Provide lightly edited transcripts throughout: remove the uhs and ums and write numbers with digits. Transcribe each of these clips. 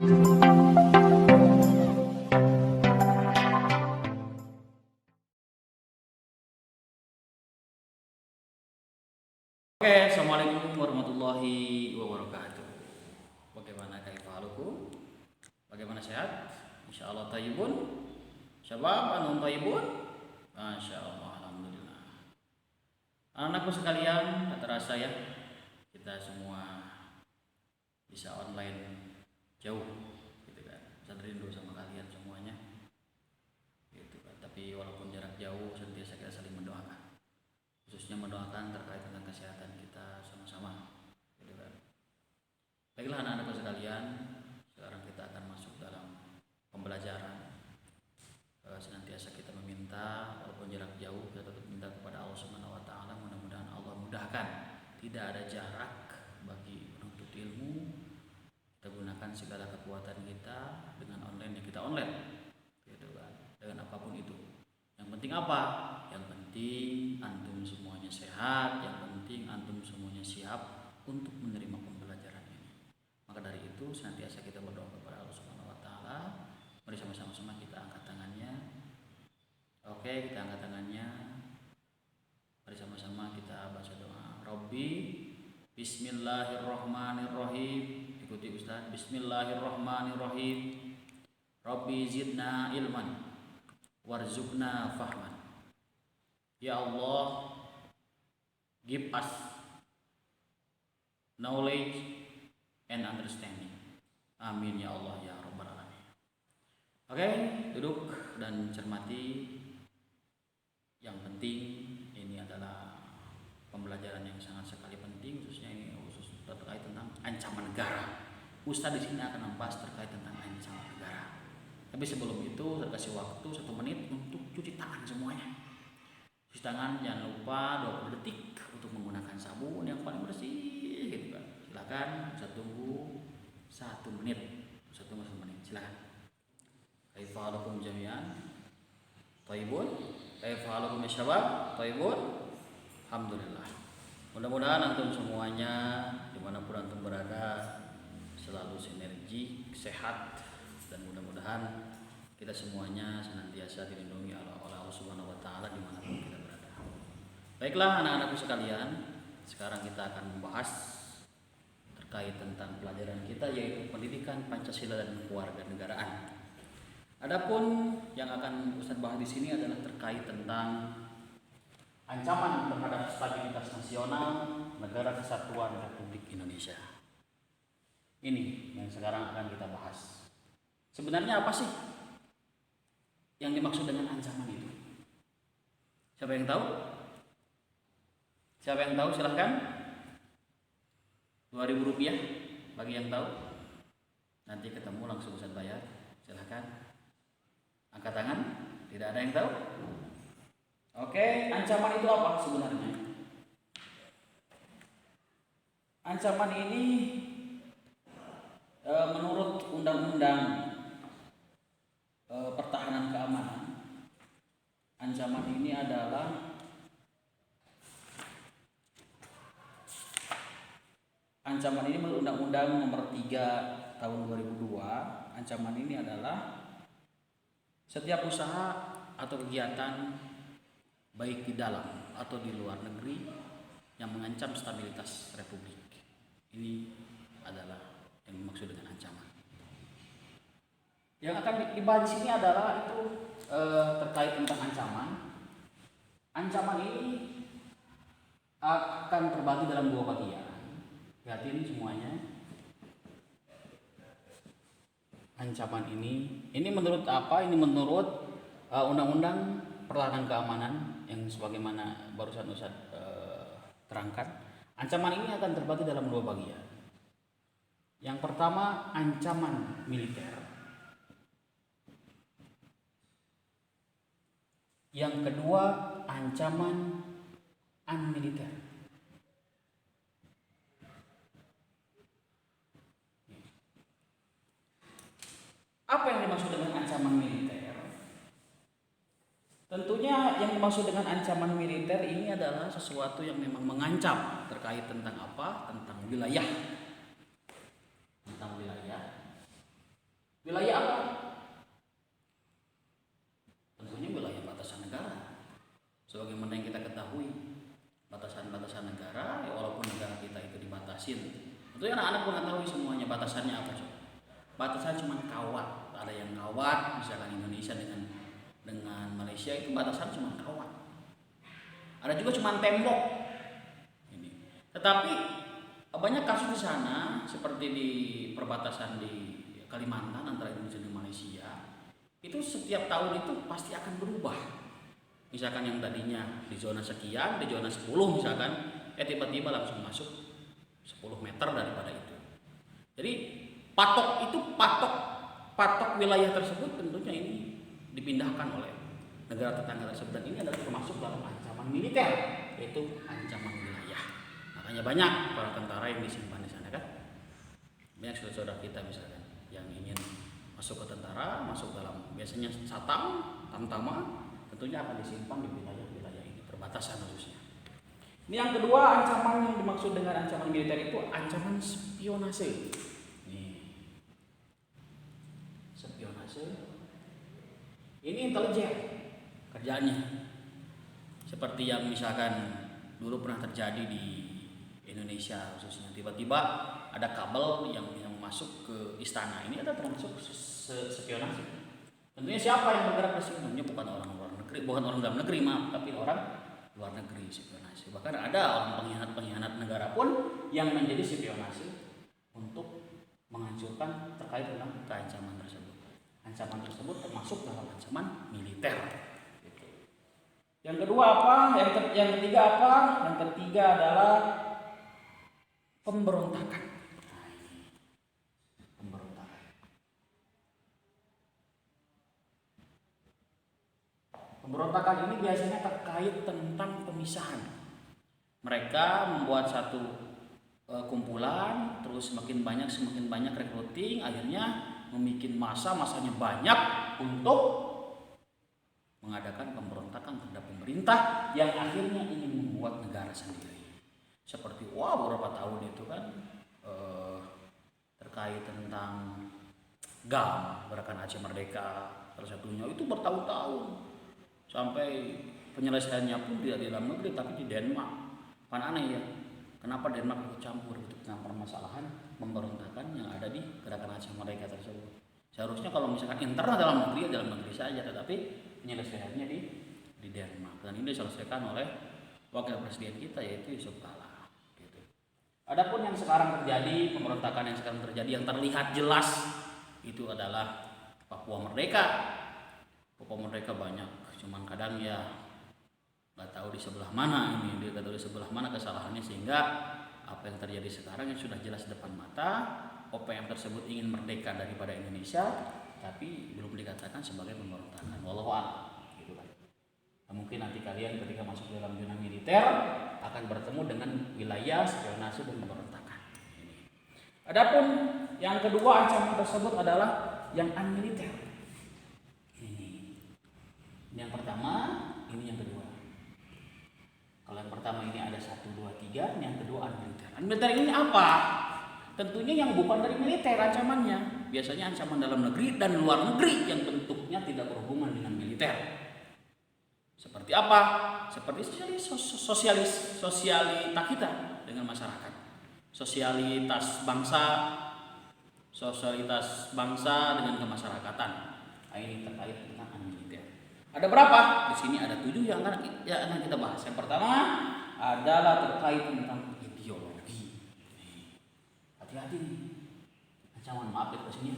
Oke, assalamualaikum warahmatullahi wabarakatuh. Bagaimana kaifalukum? Bagaimana sehat? Insya Allah tayyibun. Syabab anum tayyibun. Masya Allah, alhamdulillah. Anak-anakku sekalian, tak terasa ya, kita semua bisa online jauh, gitu kan. Saya rindu sama kalian semuanya, gitu kan. Tapi walaupun jarak jauh, senantiasa kita saling mendoakan, khususnya mendoakan terkait dengan kesehatan kita sama-sama, gitu kan. Baiklah anak-anakku sekalian, sekarang kita akan masuk dalam pembelajaran. Senantiasa kita meminta, walaupun jarak jauh, kita tetap minta kepada Allah Subhanahu Wa Taala. Mudah-mudahan Allah mudahkan. Tidak ada jarak bagi penuntut ilmu. Kita gunakan segala kekuatan kita dengan online, kita online, gitu kan. Dengan apapun itu. Yang penting apa? Yang penting antum semuanya sehat. Yang penting antum semuanya siap untuk menerima pembelajaran ini. Maka dari itu senantiasa kita berdoa kepada Allah Subhanahu Wa Taala. Mari sama-sama kita angkat tangannya. Oke, kita angkat tangannya. Mari sama-sama kita baca doa. Rabbi Bismillahirrahmanirrahim. Ikuti Ustaz. Bismillahirrahmanirrahim. Rabbi zidna ilman warzuqna fahman. Ya Allah, give us knowledge and understanding. Amin ya Allah ya Rabbal Alamin. Oke, duduk dan cermati. Yang penting ini adalah pembelajaran yang sangat sekali penting, khususnya ini khusus terkait tentang ancaman negara. Ustaz di sini akan membahas terkait tentang ancaman negara. Tapi sebelum itu saya kasih waktu 1 menit untuk cuci tangan semuanya. Cuci tangan jangan lupa 20 detik untuk menggunakan sabun yang paling bersih, gitu kan. Silakan, saya tunggu 1 menit. Saya tunggu 1 menit. Silakan. Kaifalukum jami'an? Thayyibun? Kaifalukum syabab? Thayyibun? Alhamdulillah. Mudah-mudahan antum semuanya dimanapun antum berada selalu sinergi, sehat, dan mudah-mudahan kita semuanya senantiasa dilindungi oleh Allah Subhanahu Wa Taala dimanapun kita berada. Baiklah anak-anakku sekalian, sekarang kita akan membahas terkait tentang pelajaran kita, yaitu pendidikan Pancasila dan kewarganegaraan. Adapun yang akan Ustaz bahas di sini adalah terkait tentang ancaman terhadap stabilitas nasional Negara Kesatuan Republik Indonesia. Ini yang sekarang akan kita bahas. Sebenarnya apa sih yang dimaksud dengan ancaman itu? Siapa yang tahu? Siapa yang tahu silahkan. Rp2.000 bagi yang tahu. Nanti ketemu langsung Ustaz bayar. Silahkan. Angkat tangan. Tidak ada yang tahu? Oke, ancaman itu apa sebenarnya? Ancaman ini menurut Undang-Undang Pertahanan Keamanan, ancaman ini adalah menurut Undang-Undang Nomor 3 Tahun 2002. Ancaman ini adalah setiap usaha atau kegiatan baik di dalam atau di luar negeri yang mengancam stabilitas Republik. Ini adalah yang dimaksud dengan ancaman. Yang akan dibahas di sini adalah itu terkait tentang ancaman. Ancaman ini akan terbagi dalam 2 bagian. Perhatiin semuanya. Ancaman ini menurut apa? Ini menurut Undang-Undang Pertahanan Keamanan yang sebagaimana barusan Ustaz terangkan. Ancaman ini akan terbagi dalam 2 bagian. Yang pertama ancaman militer. Yang kedua ancaman unmiliter. Apa yang dimaksud dengan ancaman militer? Tentunya yang dimaksud dengan ancaman militer ini adalah sesuatu yang memang mengancam terkait tentang apa? Tentang wilayah. Tentunya anak-anak mengetahui semuanya batasannya apa. Batasan cuma kawat, ada yang kawat, misalkan Indonesia dengan Malaysia itu batasan cuma kawat. Ada juga cuma tembok. Ini. Tetapi banyak kasus di sana seperti di perbatasan di Kalimantan antara Indonesia dan Malaysia, itu setiap tahun itu pasti akan berubah. Misalkan yang tadinya di zona sekian, di zona 10 misalkan, tiba-tiba langsung masuk 10 meter daripada itu. Jadi patok wilayah tersebut tentunya ini dipindahkan oleh negara tetangga tersebut, dan ini adalah termasuk dalam ancaman militer, yaitu ancaman wilayah. Makanya banyak para tentara yang disimpan di sana kan. Banyak saudara-saudara kita misalkan yang ingin masuk ke tentara, masuk dalam biasanya tamtama, tentunya akan disimpan di wilayah-wilayah ini, perbatasan khususnya. Ini yang kedua, ancaman yang dimaksud dengan ancaman militer itu ancaman spionase. Spionase ini intelijen kerjaannya, seperti yang misalkan dulu pernah terjadi di Indonesia khususnya, tiba-tiba ada kabel yang masuk ke istana, ini ada termasuk spionase. Tentunya siapa yang bergerak di sini? Bukan orang luar negeri, bukan orang dalam negeri, maaf, tapi orang luar negeri spionase. Bahkan ada orang pengkhianat negara pun yang menjadi spionase untuk menghancurkan terkait dengan keancaman tersebut. Ancaman tersebut termasuk dalam ancaman militer. Yang kedua apa? Yang ketiga apa? Yang ketiga adalah pemberontakan. Pemberontakan ini biasanya terkait tentang pemisahan. Mereka membuat satu kumpulan, terus semakin banyak recruiting, akhirnya membuat masanya banyak untuk mengadakan pemberontakan terhadap pemerintah yang akhirnya ingin membuat negara sendiri. Seperti beberapa tahun itu kan terkait tentang GAM, Gerakan Aceh Merdeka, salah satunya itu bertahun-tahun. Sampai penyelesaiannya pun tidak di dalam negeri tapi di Denmark. Kan aneh ya, kenapa Denmark ikut campur dengan permasalahan pemberontakan yang ada di Gerakan Aceh Merdeka tersebut. Seharusnya kalau misalkan internal dalam negeri saja, tetapi penyelesaiannya di Denmark, dan ini diselesaikan oleh wakil presiden kita yaitu Yusuf Kala. Gitu. Adapun yang sekarang terjadi, pemberontakan yang sekarang terjadi yang terlihat jelas itu adalah Papua Merdeka. Papua Merdeka banyak, cuman kadang ya nggak tahu di sebelah mana kesalahannya, sehingga apa yang terjadi sekarang yang sudah jelas depan mata, OPM tersebut ingin merdeka daripada Indonesia, tapi belum dikatakan sebagai pemberontakan. Wallahu a'lam. Gitu kan. Nah, mungkin nanti kalian ketika masuk dalam zona militer akan bertemu dengan wilayah spionase dan pemberontakan. Adapun yang kedua ancaman tersebut adalah yang unmiliter. Ini yang pertama, ini yang kedua. Kalau yang pertama ini ada 1, 2, 3, yang kedua unmiliter. Unmiliter ini apa? Tentunya yang bukan dari militer ancamannya. Biasanya ancaman dalam negeri dan luar negeri yang bentuknya tidak berhubungan dengan militer. Seperti apa? Seperti sosialitas kita dengan masyarakat. Sosialitas bangsa dengan kemasyarakatan. Nah, ini terkait dengan militer. Ada berapa? Di sini ada 7 yang akan kita bahas. Yang pertama adalah terkait tentang ideologi. Hati-hati nih. Ancaman maaf ya sini.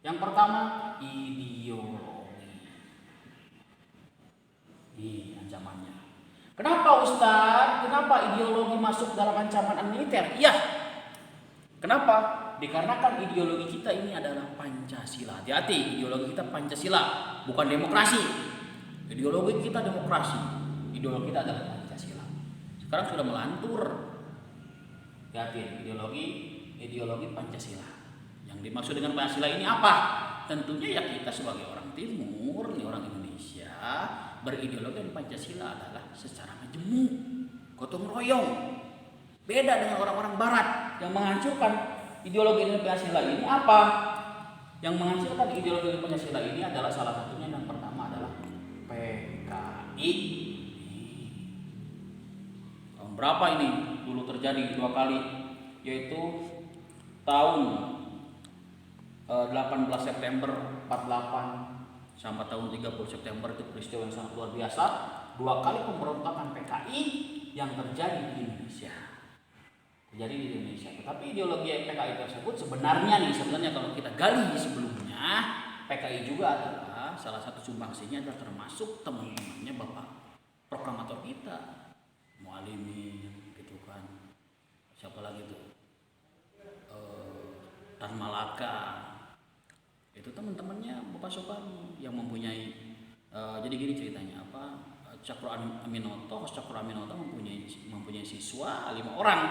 Yang pertama ideologi. Ini ancamannya. Kenapa Ustadz? Kenapa ideologi masuk dalam ancaman militer? Iya. Kenapa? Dikarenakan ideologi kita ini adalah Pancasila. Hati-hati, ideologi kita Pancasila, bukan demokrasi. Ideologi kita demokrasi. Ideologi kita adalah Pancasila. Sekarang sudah melantur. Hati-hati, ideologi Pancasila. Yang dimaksud dengan Pancasila ini apa? Tentunya ya kita sebagai orang Timur, orang Indonesia, berideologi dengan Pancasila adalah secara majemuk, gotong royong. Beda dengan orang-orang Barat yang menghancurkan ideologi Pancasila ini apa? Yang menghancurkan ideologi Pancasila ini adalah salah satunya, yang pertama adalah PKI. Tahun berapa ini? Dulu terjadi 2 kali yaitu tahun 18 September 48 sampai tahun 30 September. Itu peristiwa yang sangat luar biasa. 2 kali pemberontakan PKI yang terjadi di Indonesia. Tetapi ideologi PKI tersebut sebenarnya kalau kita gali sebelumnya, PKI juga adalah salah satu sumbangsinya adalah termasuk teman-temannya Bapak proklamator kita, Mualimin gitu kan. Siapa lagi tuh? Tan Malaka. Itu teman-temannya Bapak Soekarno yang mempunyai jadi gini ceritanya Cakro Aminoto mempunyai siswa 5 orang,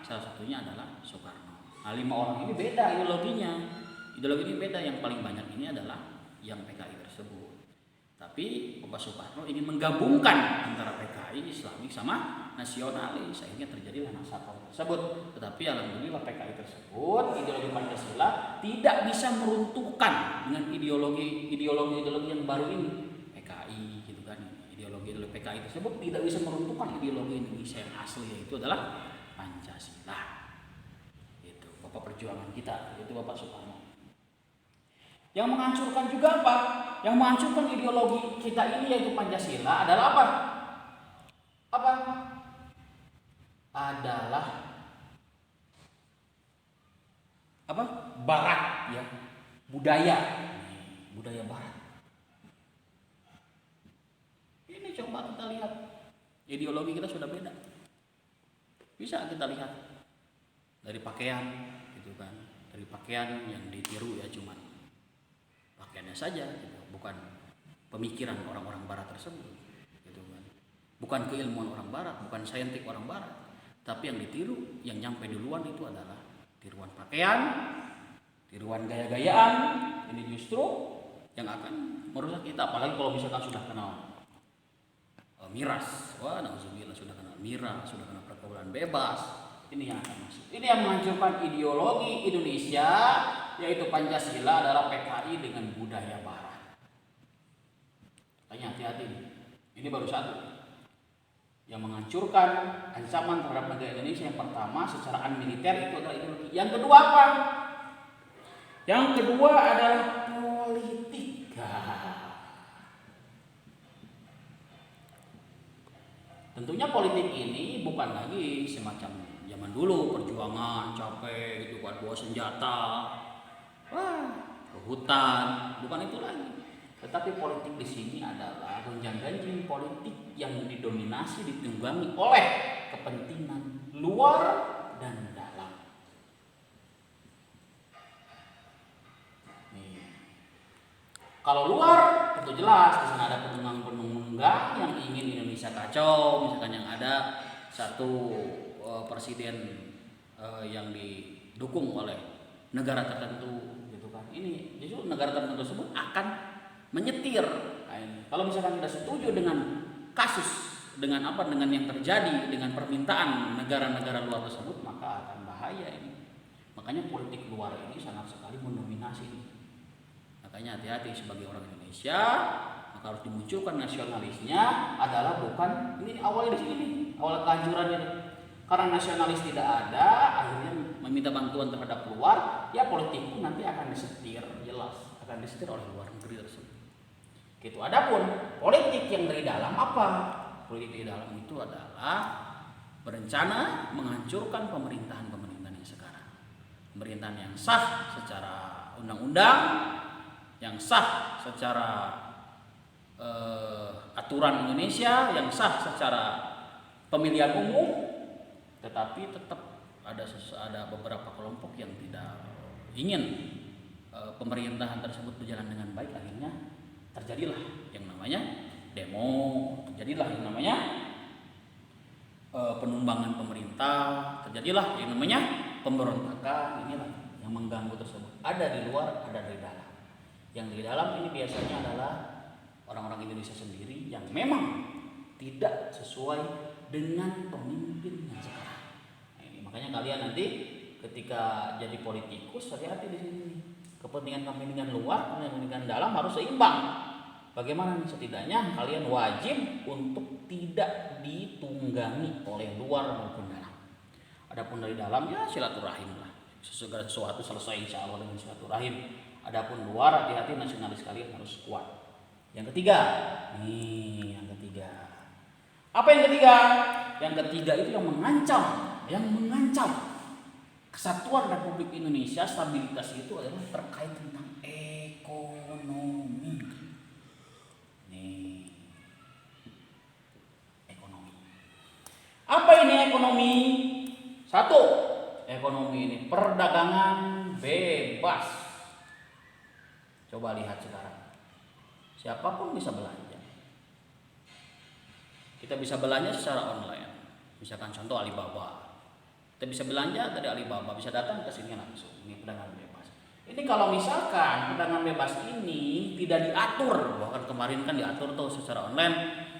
salah satunya adalah Soekarno. Nah, 5 orang ini beda ideologinya. Ideologi ini beda, yang paling banyak ini adalah yang PKI tersebut. Tapi Bapak Soekarno ingin menggabungkan antara PKI, Islamik sama nasionalis, akhirnya terjadilah Nasakor tersebut. Tetapi alhamdulillah PKI tersebut, ideologi Pancasila tidak bisa meruntuhkan dengan ideologi yang baru ini, PKI gitu kan. Ideologi PKI tersebut tidak bisa meruntuhkan ideologi Indonesia yang asli, yaitu adalah Pancasila. Itu bapak perjuangan kita, yaitu Bapak Soekarno. Yang menghancurkan juga apa? Yang menghancurkan ideologi kita ini, yaitu Pancasila, adalah apa? Adalah Barat, ya, budaya Barat. Ini coba kita lihat, ideologi kita sudah beda. Bisa kita lihat dari pakaian, gitu kan? Dari pakaian yang ditiru ya cuman pakaiannya saja, gitu. Bukan pemikiran orang-orang Barat tersebut, gitu kan? Bukan keilmuan orang Barat, bukan saintik orang Barat, tapi yang ditiru, yang nyampe duluan itu adalah tiruan pakaian, tiruan gaya-gayaan. Ini justru yang akan merusak kita, apalagi kalau misalkan sudah kenal miras, nauzubillah, sudah kenal miras, sudah kenal pergaulan bebas, ini yang akan masuk. Ini yang menghancurkan ideologi Indonesia, yaitu Pancasila, adalah PKI dengan budaya Barat. Tanya hati-hati, ini baru satu yang menghancurkan ancaman terhadap negara Indonesia. Yang pertama secara militer itu adalah ideologi. Yang kedua apa? Yang kedua adalah politika. Tentunya politik ini bukan lagi semacam zaman dulu, perjuangan capek gitu kan, bawa senjata, ke hutan, bukan itu lagi. Tetapi politik di sini adalah gonjang-ganjing politik yang didominasi, ditunggangi oleh kepentingan luar dan dalam. Kalau luar itu jelas, di sana ada penunggang yang ingin Indonesia kacau, misalkan yang ada satu presiden yang didukung oleh negara tertentu, gitu kan. Ini justru negara tertentu tersebut akan menyetir. Kalau misalkan tidak setuju dengan kasus, dengan yang terjadi, dengan permintaan negara-negara luar tersebut, maka akan bahaya ini. Makanya politik luar ini sangat sekali mendominasi ini. Makanya hati-hati sebagai orang Indonesia, maka harus dimunculkan nasionalisnya adalah bukan ini awalnya di sini, awal kehancuran ini. Karena nasionalis tidak ada, akhirnya meminta bantuan terhadap luar, ya politik pun nanti akan disetir, jelas akan disetir oleh luar negeri tersebut. Gitu. Adapun politik yang dari dalam apa? Politik dari dalam itu adalah berencana menghancurkan pemerintahan yang sekarang. Pemerintahan yang sah secara undang-undang, yang sah secara aturan Indonesia, yang sah secara pemilihan umum, tetapi tetap ada beberapa kelompok yang tidak ingin pemerintahan tersebut berjalan dengan baik. Akhirnya terjadilah yang namanya demo, terjadilah yang namanya penumbangan pemerintah, terjadilah yang namanya pemberontakan. Inilah yang mengganggu tersebut. Ada di luar, ada di dalam. Yang di dalam ini biasanya adalah orang-orang Indonesia sendiri yang memang tidak sesuai dengan pemimpin yang sekarang. Nah, ini makanya kalian nanti ketika jadi politikus hati-hati di sini. Kepentingan luar, kepentingan dalam harus seimbang. Bagaimana nih? Setidaknya kalian wajib untuk tidak ditunggangi oleh luar maupun dalam. Adapun dari dalam ya silaturahim lah. Segala sesuatu selesai insya Allah dengan silaturahim. Adapun luar, hati-hati, nasionalis kalian harus kuat. Yang ketiga, nih yang ketiga. Apa yang ketiga? Yang ketiga itu yang mengancam kesatuan Republik Indonesia, stabilitas itu adalah terkait tentang ekonomi. Nih, ekonomi. Apa ini ekonomi? Satu, ekonomi ini perdagangan bebas. Coba lihat sekarang, siapapun bisa belanja. Kita bisa belanja secara online. Misalkan contoh Alibaba. Kita bisa belanja dari Alibaba, bisa datang ke sini langsung. Ini perdagangan bebas. Ini kalau misalkan perdagangan bebas ini tidak diatur, bahkan kemarin kan diatur tuh secara online.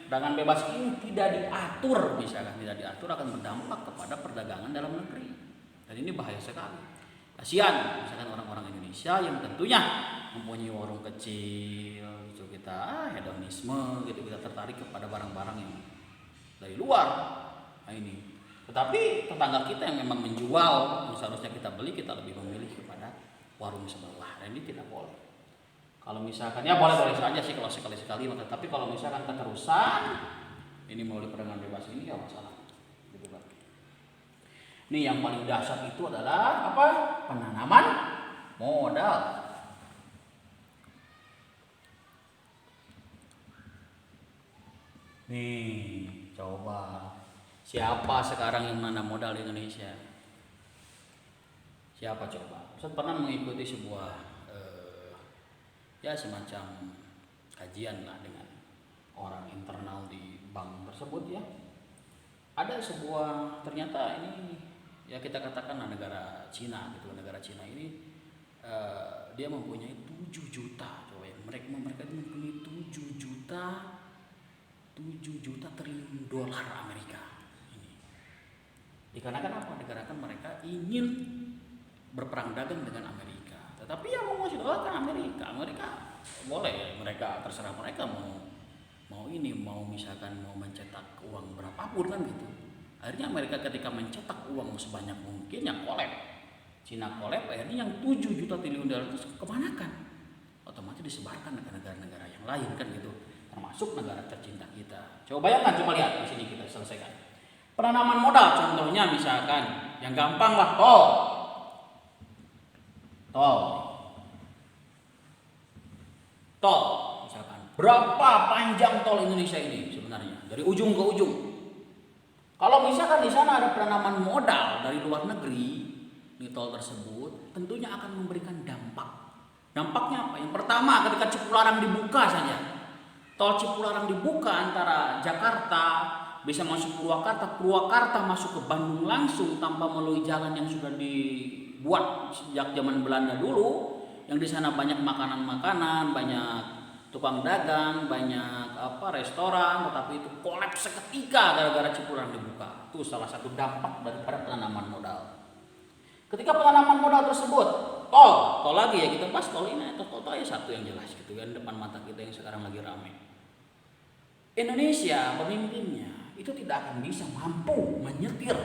Perdagangan bebas ini tidak diatur, misalkan tidak diatur akan berdampak kepada perdagangan dalam negeri. Dan ini bahaya sekali. Kasihan misalkan orang-orang Indonesia yang tentunya mempunyai warung kecil, gitu, kita hedonisme, gitu, kita tertarik kepada barang-barang yang dari luar. Nah ini. Tetapi tetangga kita yang memang menjual, yang seharusnya kita beli, kita lebih memilih kepada warung sebelah. Dan ini tidak boleh. Kalau misalkan ya boleh-boleh saja sih kalau sekali-sekali, tapi kalau misalkan keterusan, ini melalui perdagangan bebas ini ya masalah. Gitu kan. Ini yang paling dahsyat itu adalah apa? Penanaman modal. Nih, coba siapa sekarang yang menanam modal di Indonesia? Siapa coba? Saya pernah mengikuti sebuah ya semacam kajian lah dengan orang internal di bank tersebut ya. Ada sebuah, ternyata ini ya kita katakanlah negara Cina gitu. Negara Cina ini dia mempunyai 7 juta coba ya. Mereka mempunyai 7 juta triliun dolar Amerika. Ini dikarenakan apa? Dikarenakan mereka ingin berperang dagang dengan Amerika. Tetapi yang mau ngasih dolar kan Amerika boleh ya, mereka terserah mereka mau ini, mau misalkan mau mencetak uang berapapun kan gitu. Akhirnya Amerika ketika mencetak uang sebanyak mungkin yang kolab, Cina kolab, akhirnya yang 7 juta triliun dolar itu kemanakan? Otomatis disebarkan ke negara-negara yang lain kan gitu, termasuk negara tercinta kita. Coba bayangkan, coba lihat di sini kita selesaikan. Penanaman modal contohnya misalkan yang gampang lah tol. Misalkan berapa panjang tol Indonesia ini sebenarnya dari ujung ke ujung. Kalau misalkan di sana ada penanaman modal dari luar negeri di tol tersebut, tentunya akan memberikan dampak. Dampaknya apa? Yang pertama, ketika Cipularang dibuka saja, tol Cipularang dibuka antara Jakarta bisa masuk Purwakarta masuk ke Bandung langsung tanpa melalui jalan yang sudah dibuat sejak zaman Belanda dulu. Yang di sana banyak makanan-makanan, banyak tukang dagang, banyak restoran, tetapi itu kolaps seketika gara-gara Cipularang dibuka. Itu salah satu dampak daripada penanaman modal. Ketika penanaman modal tersebut, tol lagi ya, kita bahas tol ini, tol ya satu yang jelas gitu kan, depan mata kita yang sekarang lagi ramai. Indonesia pemimpinnya itu tidak akan bisa mampu menyetir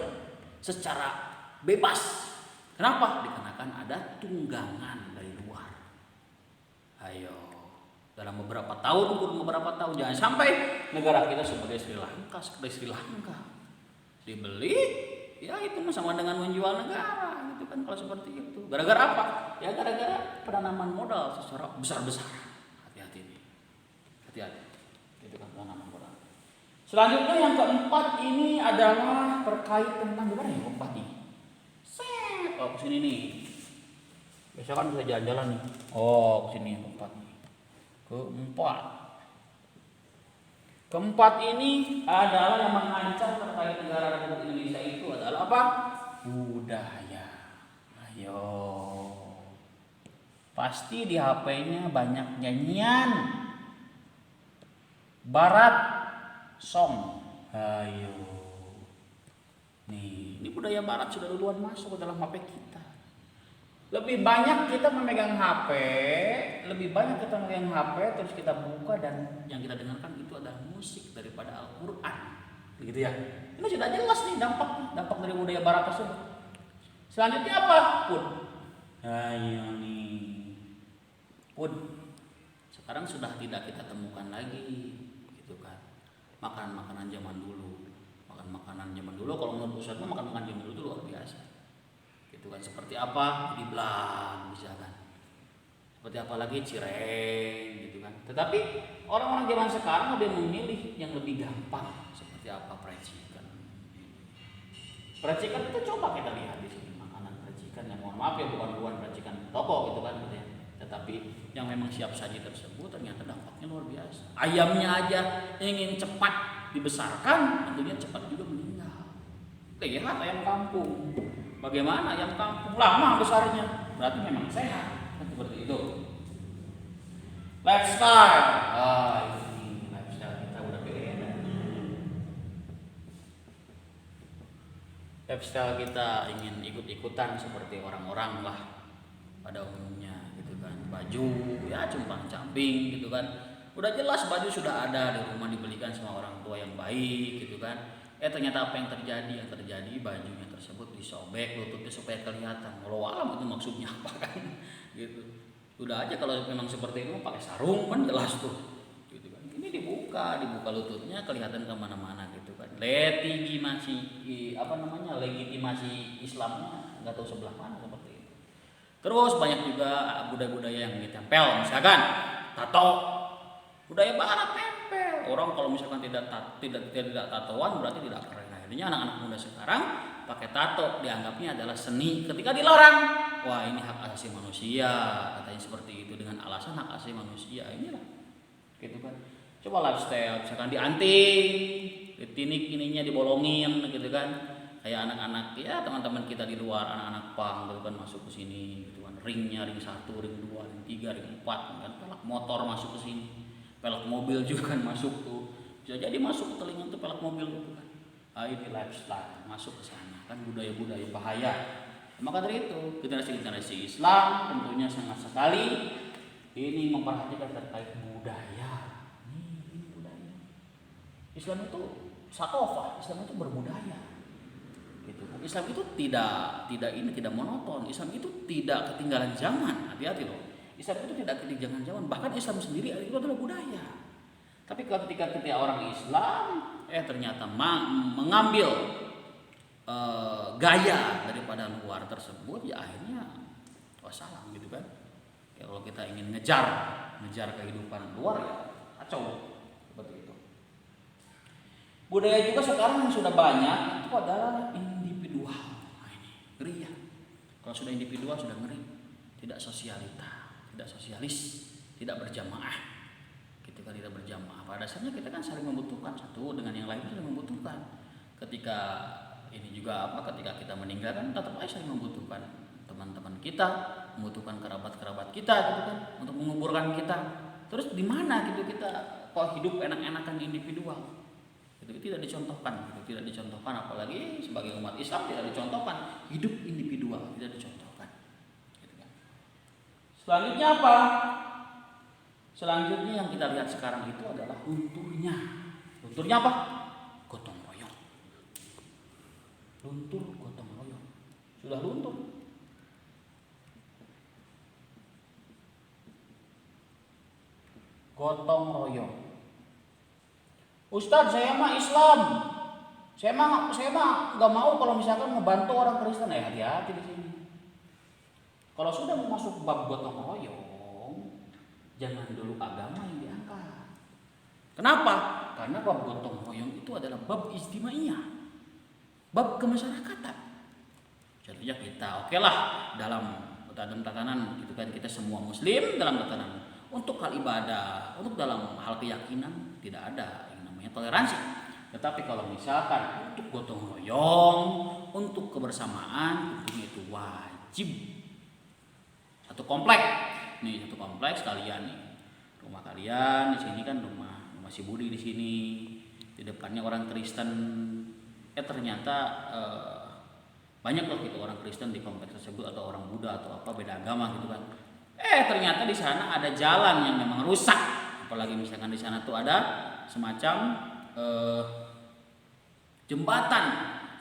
secara bebas. Kenapa? Dikarenakan ada tunggangan dari luar. Ayo, dalam beberapa tahun jangan sampai negara kita seperti Sri Lanka dibeli, ya itu sama dengan menjual negara gitu kan kalau seperti itu. Gara-gara apa? Ya gara-gara penanaman modal secara besar-besaran. Hati-hati. Itu kan penanaman modal. Selanjutnya yang keempat ini adalah terkait tentang gimana ya keempat nih? Kesini nih. Biasa kan bisa jalan-jalan nih. Kesini yang keempat nih. Keempat ini adalah yang mengancam terkait negara Republik Indonesia itu adalah apa? Budaya. Ayo. Pasti di HP-nya banyak nyanyian Barat song. Ayo. Nih, ini budaya Barat sudah duluan masuk ke dalam HP kita. Lebih banyak kita memegang HP, terus kita buka dan yang kita dengarkan itu adalah musik daripada Al-Quran. begitu ya. Ini sudah jelas nih dampak dari budaya barat tersebut. Selanjutnya apa? Pun. Ayo nih. Pun. Sekarang sudah tidak kita temukan lagi, gitu kan. Makanan zaman dulu. Makanan zaman dulu kalau menurut Ustaz makan zaman dulu itu luar biasa. Gitu kan, seperti apa? Di belang misalkan. Seperti apa lagi? Cireng gitu kan. Tetapi orang-orang zaman sekarang lebih memilih yang lebih gampang. Seperti apa? Percikan. Percikan itu coba kita lihat di sini, makanan percikan yang mohon maaf ya bukan percikan toko gitu kan gitu ya. Tetapi yang memang siap saji tersebut ternyata dampaknya luar biasa. Ayamnya aja ingin cepat dibesarkan, tentunya cepat juga meninggal. Lihat ayam kampung. Bagaimana ayam kampung? Lama besarnya. Berarti memang sehat. Seperti itu. Lifestyle. Ini lifestyle kita udah beda. Lifestyle kita ingin ikut-ikutan seperti orang-orang lah pada umumnya gitu kan. Baju ya compang-camping gitu kan. Udah jelas baju sudah ada di rumah dibelikan sama orang tua yang baik gitu kan. Ternyata apa yang terjadi? Yang terjadi bajunya tersebut disobek lututnya supaya kelihatan. Walau alam itu maksudnya apa kan? Gitu. Udah aja kalau memang seperti itu pakai sarung kan jelas tuh. Gitu kan. Ini dibuka lututnya kelihatan kemana-mana gitu kan. Legitimasi Islamnya nggak tahu sebelah mana seperti itu. Terus banyak juga budaya-budaya yang ditempel, misalkan tato. Budaya barat tempel. Orang kalau misalkan tidak tatoan berarti tidak keren. Akhirnya anak-anak muda sekarang pakai tato dianggapnya adalah seni. Ketika dilarang, wah ini hak asasi manusia, katanya seperti itu dengan alasan hak asasi manusia. Inilah, gitu kan. Coba lifestyle, misalkan dianting, ditinik ininya dibolongin, gitu kan. Kayak anak-anak ya teman-teman kita di luar, anak-anak pang, gitu kan masuk ke sini, gitu kan. Ringnya ring 1, ring 2, ring 3, ring 4, kan pelak motor masuk ke sini. Pelek mobil juga kan masuk tuh, bisa jadi masuk ke telinga tuh pelek mobil gitu kan. Ini lifestyle masuk ke sana kan, budaya-budaya bahaya. Maka dari itu generasi Islam tentunya sangat sekali ini memperhatikan terkait budaya. Ini budaya. Islam itu sakofah, Islam itu berbudaya. Gitu. Islam itu tidak monoton. Islam itu tidak ketinggalan zaman. Hati-hati loh. Islam itu tidak ketinggalan zaman, bahkan Islam sendiri itu adalah budaya. Tapi ketika orang Islam ternyata mengambil gaya daripada luar tersebut, ya akhirnya wassalam gitu kan. Ya, kalau kita ingin ngejar kehidupan luar ya kacau seperti itu. Budaya juga sekarang yang sudah banyak itu adalah individual. Nah, ini ngeri ya. Kalau sudah individual sudah ngeri, tidak sosialita. Tidak sosialis, tidak berjamaah. Ketika tidak berjamaah, pada dasarnya kita kan saling membutuhkan, satu dengan yang lain saling membutuhkan. Ketika ini juga ketika kita meninggal kan tetap aja saling membutuhkan teman-teman kita, membutuhkan kerabat-kerabat kita gitu kan untuk menguburkan kita. Terus di mana gitu kita kok hidup enak-enakan individual? Itu tidak dicontohkan, apalagi sebagai umat Islam tidak dicontohkan hidup individual, tidak dicontohkan. Selanjutnya apa? Selanjutnya yang kita lihat sekarang itu adalah lunturnya. Lunturnya apa? Gotong royong. Luntur gotong royong. Sudah luntur. Gotong royong. Ustadz, saya mah Islam. Saya mah nggak mau kalau misalkan ngebantu orang Kristen. Hati-hati di sini. Kalau sudah masuk bab gotong royong, jangan dulu agama yang diangkat. Kenapa? Karena bab gotong royong itu adalah bab istimaiyah, bab kemasyarakatan. Jadinya kita dalam tatanan gitu kan, kita semua muslim dalam tatanan untuk hal ibadah, untuk dalam hal keyakinan tidak ada yang namanya toleransi. Tetapi kalau misalkan untuk gotong royong, untuk kebersamaan, tentunya itu wajib. Satu kompleks kalian nih, rumah kalian di sini kan rumah si Budi di sini, di depannya orang Kristen. Ternyata banyak loh gitu orang Kristen di kompleks tersebut, atau orang Buddha atau apa beda agama gitu kan. Ternyata di sana ada jalan yang memang rusak, apalagi misalkan di sana tuh ada semacam jembatan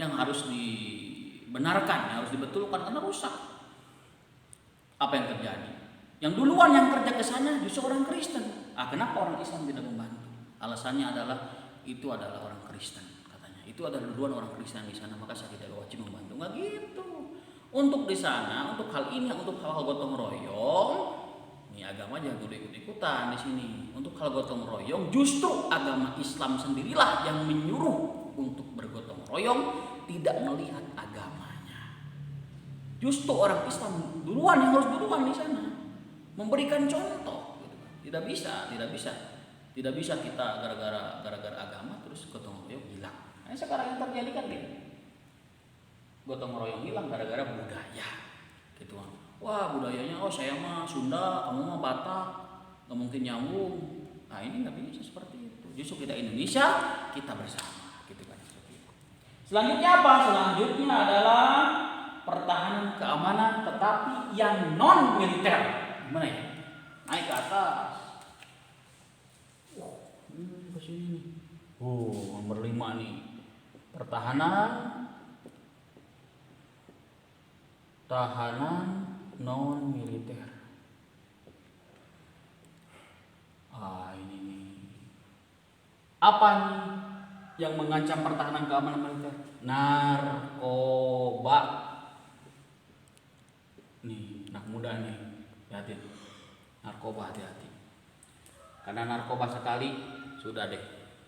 yang harus dibenarkan, yang harus dibetulkan karena rusak. Apa yang terjadi? Yang duluan yang kerja ke sana justru orang Kristen. Kenapa orang Islam tidak membantu? Alasannya adalah itu adalah orang Kristen katanya. Itu adalah duluan orang Kristen di sana, maka saya tidak wajib membantu. Nggak gitu. Untuk di sana, untuk hal ini, untuk hal gotong royong, ini agama jangan ikut-ikutan di sini. Untuk hal gotong royong, justru agama Islam sendirilah yang menyuruh untuk bergotong royong, tidak melihat agamanya. Justru orang Islam duluan yang harus duluan di sana, memberikan contoh. Tidak bisa kita gara-gara agama terus gotong royong hilang. Nah, sekarang yang terjadi kan gitu. Gotong royong hilang gara-gara budaya, gitu. Wah budayanya, saya mah Sunda, kamu mah Batak, nggak mungkin nyambung. Nah ini nggak bisa seperti itu. Justru kita Indonesia, kita bersama, gitu kan. Selanjutnya apa? Selanjutnya adalah pertahanan keamanan, tetapi yang non militer. Gimana ya? Naik ke atas. Ke sini. Nomor 5 nih. Pertahanan non militer. Ini nih. Apa nih yang mengancam pertahanan keamanan militer? Narkoba. Nih, anak muda nih, hati-hati. Narkoba, hati-hati. Karena narkoba sekali sudah deh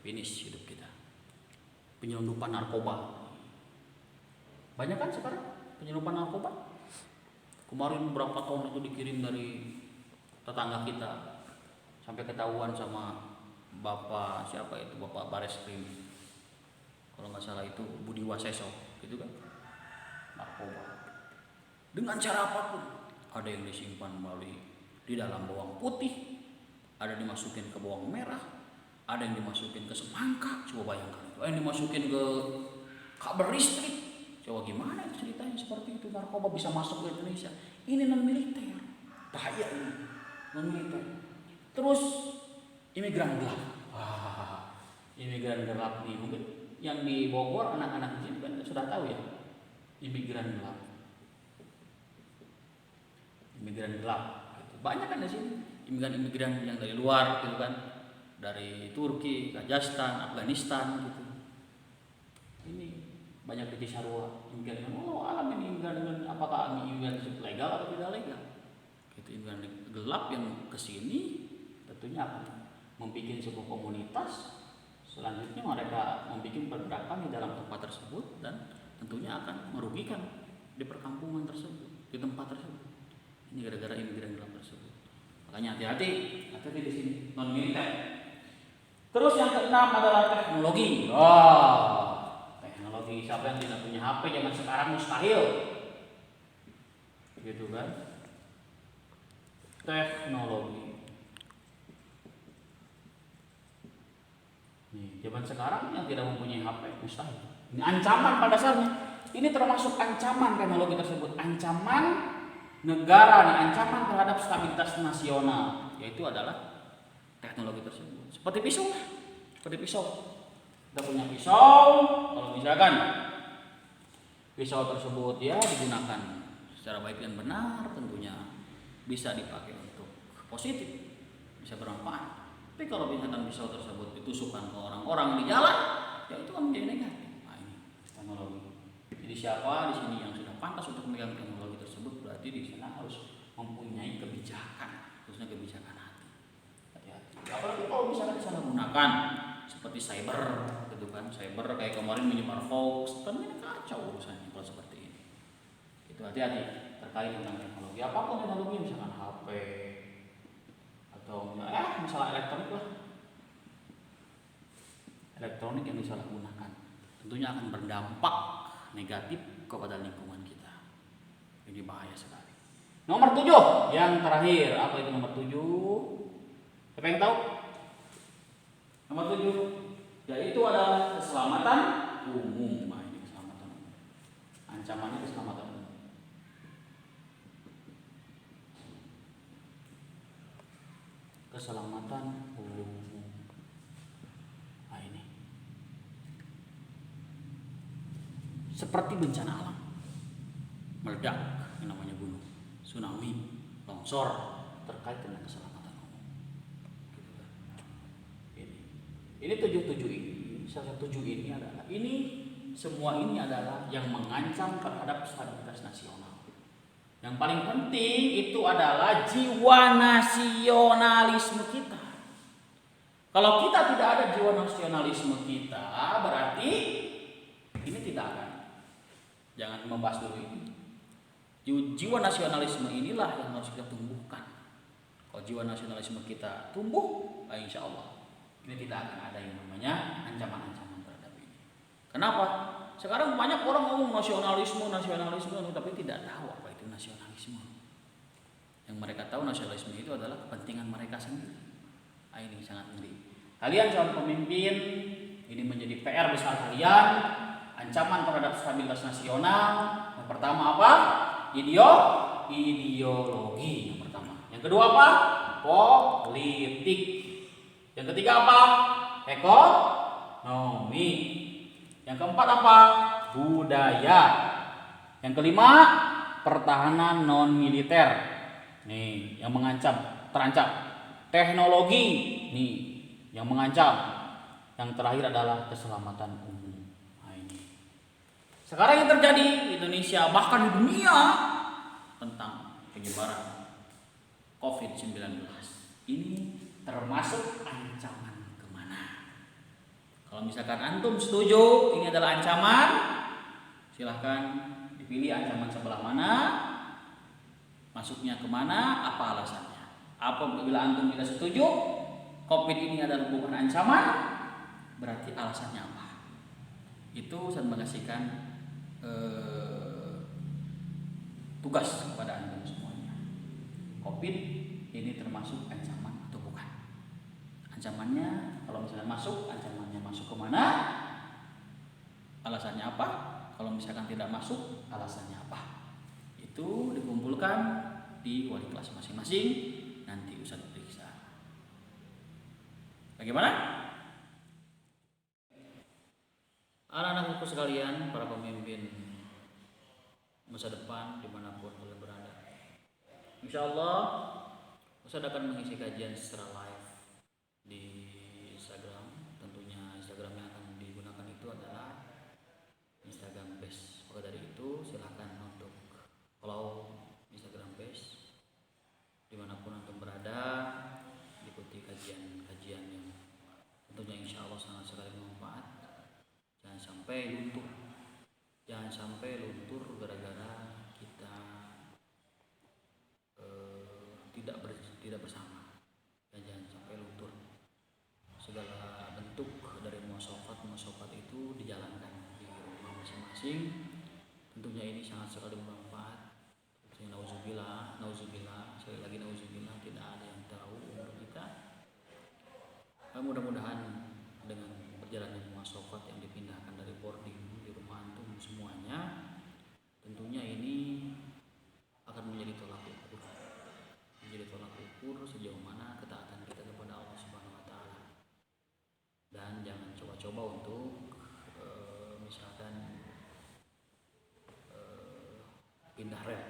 finish hidup kita. Penyelundupan narkoba. Banyak kan sekarang penyelundupan narkoba? Kemarin berapa ton itu dikirim dari tetangga kita, sampai ketahuan sama bapak siapa itu, bapak Bareskrim, kalau nggak salah itu Budi Waseso, gitu kan, narkoba. Dengan cara apapun, ada yang disimpan melalui di dalam bawang putih, ada dimasukin ke bawang merah, ada yang dimasukin ke semangka, coba bayangkan itu, ada yang dimasukin ke kabel listrik. Coba gimana itu ceritanya seperti itu, narkoba bisa masuk ke Indonesia. Ini non militer, bahaya ini, non militer. Terus imigran gelap. Imigran gelap nih, mungkin yang di Bogor anak-anak kecil kan sudah tahu ya, imigran gelap. Imigran gelap. Banyak kan di sini imigran yang dari luar gitu kan, dari Turki, Kazakhstan, Afghanistan gitu. Ini banyak di Cisarua imigran. Alam ini imigran, apakah imigran legal atau tidak legal? Gitu, imigran gelap yang kesini tentunya akan membuat sebuah komunitas. Selanjutnya mereka membuat pergerakan di dalam tempat tersebut dan tentunya akan merugikan di perkampungan tersebut, di tempat tersebut. Ini gara-gara imigran gelap tersebut. Makanya hati-hati di sini, non militer. Terus yang keenam adalah teknologi. Teknologi, siapa yang tidak punya HP zaman sekarang mustahil, gitu kan? Teknologi. Nih, zaman sekarang yang tidak mempunyai HP mustahil. Ini ancaman pada dasarnya. Ini termasuk ancaman teknologi tersebut, ancaman negara nih, ancaman terhadap stabilitas nasional, yaitu adalah teknologi tersebut. Seperti pisau. Kita punya pisau, kalau misalkan pisau tersebut ya digunakan secara baik dan benar, tentunya bisa dipakai untuk positif, bisa bermanfaat. Tapi kalau misalkan pisau tersebut ditusukkan ke orang-orang di jalan, ya itu kan menjadi negatif. Nah ini teknologi. Jadi siapa di sini yang sudah pantas untuk memegang teknologi tersebut, berarti di sana harus mempunyai kebijakan, khususnya kebijakan hati. Hati-hati. Apalagi kalau misalkan disalahgunakan seperti cyber, gitu kan, cyber kayak kemarin menyebar hoax, kan ini kacau urusannya kalau seperti ini. Itu hati-hati terkait tentang teknologi. Apapun teknologi, misalkan HP atau misalnya elektronik lah, elektronik yang disalahgunakan, tentunya akan berdampak negatif kepada lingkungan kita. Ini bahaya sekali. Nomor 7, yang terakhir, apa itu nomor 7? Siapa yang tahu? Nomor 7, yaitu adalah keselamatan umum. Nah, ini keselamatan umum. Ancamannya keselamatan umum. Keselamatan umum. Nah, ini. seperti bencana alam, meledak yang namanya gunung, tsunami, longsor, terkait dengan keselamatan umum. Gitu kan. Ini tujuh ini, salah satu tujuh ini adalah semua ini adalah yang mengancam terhadap stabilitas nasional. Yang paling penting itu adalah jiwa nasionalisme kita. Kalau kita tidak ada jiwa nasionalisme kita, berarti ini tidak akan. Jangan membahas dulu ini. Jiwa nasionalisme inilah yang harus kita tumbuhkan. Kalau jiwa nasionalisme kita tumbuh, insya Allah ini tidak akan ada yang namanya ancaman-ancaman terhadap ini. Kenapa? Sekarang banyak orang ngomong nasionalisme, tapi tidak tahu apa itu nasionalisme. Yang mereka tahu nasionalisme itu adalah kepentingan mereka sendiri. Ini sangat ngeri. Kalian calon pemimpin, ini menjadi PR besar kalian. Ancaman terhadap stabilitas nasional. Yang pertama apa? Ideologi yang pertama. Yang kedua apa? Politik. Yang ketiga apa? Ekonomi. Yang keempat apa? Budaya. Yang kelima, pertahanan non militer. Nih, yang terancam. Teknologi, nih, yang mengancam. Yang terakhir adalah keselamatan umum. Nah, ini. Sekarang yang terjadi di Indonesia bahkan di dunia tentang penyebaran COVID-19 ini termasuk ancaman kemana? Kalau misalkan antum setuju ini adalah ancaman, silahkan dipilih ancaman sebelah mana, masuknya kemana, apa alasannya. Apabila antum tidak setuju COVID ini adalah bukan ancaman, berarti alasannya apa? Itu saya mengasihkan tugas kepada antum semuanya. COVID ini termasuk ancaman atau bukan? Ancamannya, kalau misalnya masuk, ancamannya masuk kemana? Alasannya apa? Kalau misalkan tidak masuk, alasannya apa? Itu dikumpulkan di wali kelas masing-masing. Nanti Ustaz periksa. Bagaimana? Anak-anakku sekalian, para pemimpin masa depan dimanapun kalian berada, insya Allah Ustaz akan mengisi kajian secara live di Instagram. Tentunya Instagram yang akan digunakan itu adalah Instagram Base. Maka dari itu silahkan untuk follow Instagram Base dimanapun antum berada, ikuti kajian-kajian yang tentunya insya Allah sangat sekali bermanfaat. Jangan sampai luntur gara-gara kita tidak bersama. Dan jangan sampai luntur. Segala bentuk dari muasafat itu dijalankan di rumah masing-masing. Tentunya ini sangat sekali bermanfaat. Nauzubillah, sekali lagi nauzubillah, tidak ada yang tahu umur kita. Mudah-mudahan dengan berjalannya muasafat yang dipindahkan dari boarding di rumah antum semuanya, tentunya ini akan menjadi tolak ukur sejauh mana ketaatan kita kepada Allah Subhanahu wa taala. Dan jangan coba-coba untuk misalkan pindah rel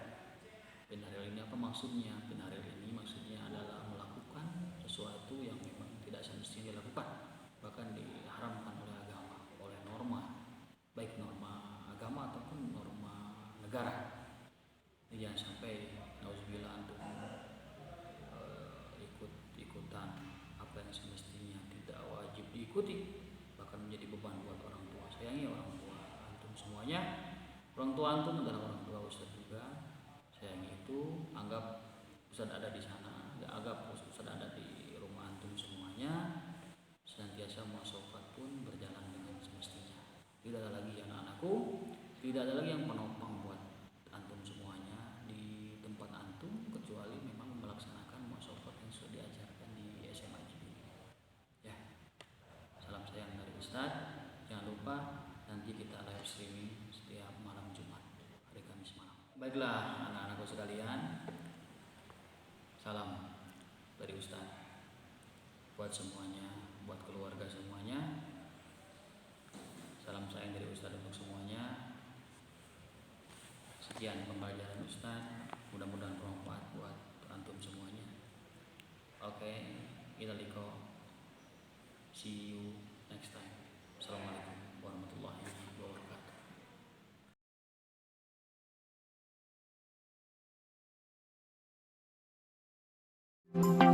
ini apa maksudnya? Pindah rel ini maksudnya adalah melakukan sesuatu yang memang tidak semestinya dilakukan, bahkan diharamkan oleh agama, oleh norma, baik norma agama ataupun norma negara. Jadi jangan sampai nauzubillah antum ikut-ikutan apa yang semestinya tidak wajib diikuti, bahkan menjadi beban buat orang tua. Sayangi orang tua antum semuanya. Orang tua antum adalah orang tua Ustaz juga. Sayangi itu, anggap Ustaz ada di sana, anggap Ustaz ada di rumah antum semuanya. Senantiasa muasafat pun berjalan dengan semestinya. Tidak ada lagi anak-anakku, tidak ada lagi yang penopang buat antum semuanya di tempat antum, kecuali memang melaksanakan muasafat yang sudah diajarkan di SMA ini. Ya, salam sayang dari Ustaz. Jangan lupa nanti kita live streaming setiap malam Jumat, hari Kamis malam. Baiklah anak-anakku sekalian, salam dari Ustaz buat semuanya, buat keluarga semuanya. Salam sayang dari Ustaz untuk semuanya. sekian pembelajaran Ustaz, mudah-mudahan bermanfaat buat antum semuanya. Oke, kita see you next time. Assalamualaikum warahmatullahi wabarakatuh.